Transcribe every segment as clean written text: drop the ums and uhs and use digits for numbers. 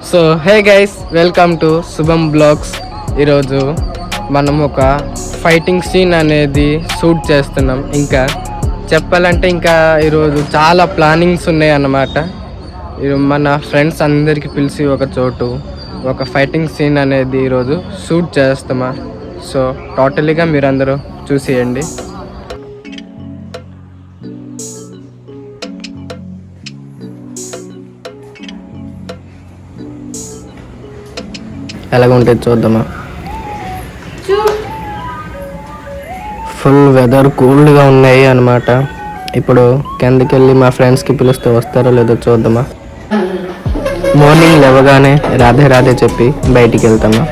So hey guys, welcome to శుభం blogs. ఈరోజు మనం ఒక ఫైటింగ్ సీన్ అనేది షూట్ చేస్తున్నాం. ఇంకా చెప్పాలంటే ఈరోజు చాలా ప్లానింగ్స్ ఉన్నాయి అన్నమాట. మన ఫ్రెండ్స్ అందరికీ పిలిచి ఒక ఫైటింగ్ సీన్ అనేది ఈరోజు షూట్ చేస్తామా. సో టోటలీగా మీరందరూ చూసేయండి. ఎలాగ ఉంటుంది చూద్దామా. ఫుల్ వెదర్ కూల్గా ఉన్నాయి అన్నమాట. ఇప్పుడు కిందకి వెళ్ళి మా ఫ్రెండ్స్కి పిలిస్తే వస్తారో లేదో చూద్దామా. మార్నింగ్ లేవగానే రాధే రాధే చెప్పి బయటికి వెళ్తామా.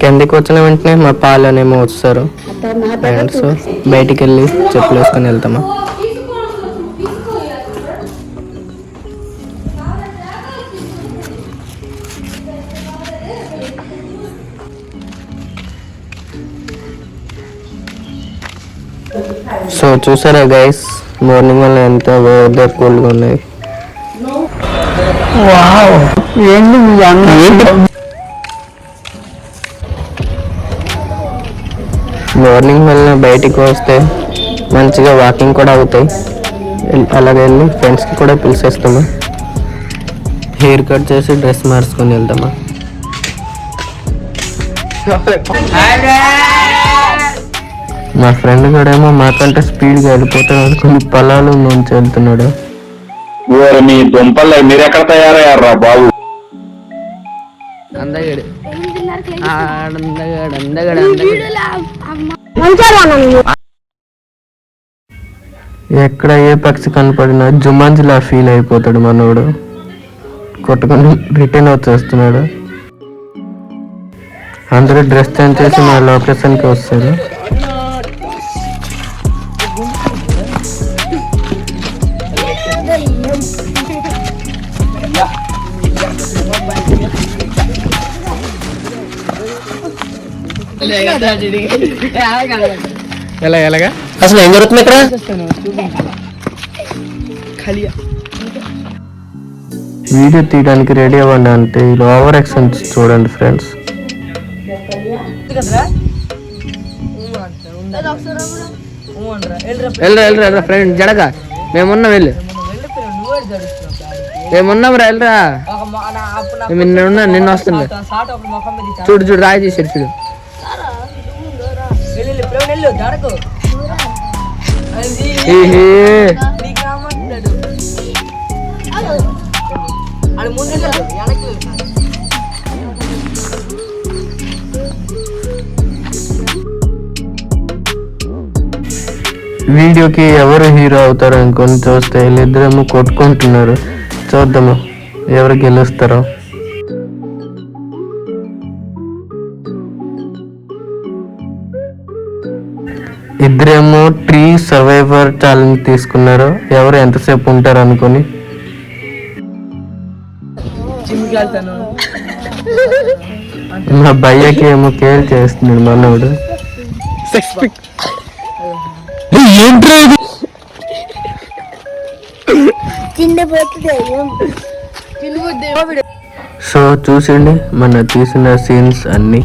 కిందకి వచ్చిన వెంటనే మా పాలు అనేమో వస్తారు. ఫ్రెండ్స్ బయటికి వెళ్ళి చెప్పులు వేసుకొని వెళ్తామా. సో చూసారా గైస్, మార్నింగ్ వల్ల ఎంత వెదర్ కూల్గా ఉన్నాయి. మార్నింగ్ వల్ల బయటికి వస్తే మంచిగా వాకింగ్ కూడా అవుతాయి. అలాగే వెళ్ళి ఫ్రెండ్స్కి కూడా పిలిచేస్తామా. హెయిర్ కట్ చేసి డ్రెస్ మార్చుకొని వెళ్తామా. మా ఫ్రెండ్ కూడా ఏమో మాకంటే స్పీడ్గా వెళ్ళిపోతాడు అనుకుని పొలాలు నుంచి వెళ్తున్నాడు. మీ దుంపల్లో మీరు ఎక్కడ తయారయ్యారా బాబు? అందగాడు ఎక్కడ ఏ పక్షి కనపడినా జుమాంజిలా ఫీల్ అయిపోతాడు మనోడు. కొట్టుకొని రిటర్న్ వచ్చేస్తున్నాడు. అందరూ డ్రెస్ చేంజ్ చేసి మా లొకేషన్కి వస్తారు. ఎలాగా అసలు ఏం జరుగుతుంది ఇక్కడ? వీడియో తీయడానికి రెడీ అవ్వండి అంటే ఇలా ఓవర్ యాక్షన్ చూడండి ఫ్రెండ్స్. వెళ్ళరా ఫ్రెండ్ జడగా మేమున్నాం. మేమున్నాం రా, వెళ్ళరా. నిన్న వస్తుండే చూడు రాయి చేసాడు చూడు. వీడియోకి ఎవరు హీరో అవుతారు అనుకొని చూస్తే వీళ్ళిద్దరేమో కొట్టుకుంటున్నారు. చూద్దాము ఎవరు గెలుస్తారో. ఇద్దరేమో ట్రీ సర్వైవర్ ఛాలెంజ్ తీసుకున్నారు. ఎవరు ఎంతసేపు ఉంటారు అనుకుని. మా భయ్యకి ఏమో కేర్ చేస్తున్నాడు మనోడు. సో చూసిండి మన తీసిన సీన్స్ అన్ని.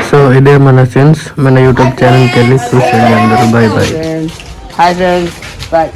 సో ఇదే మన ఫ్రెండ్స్. మన యూట్యూబ్ ఛానల్కి వెళ్ళి చూసేయండి అందరూ. Bye bye. Hi friends, bye.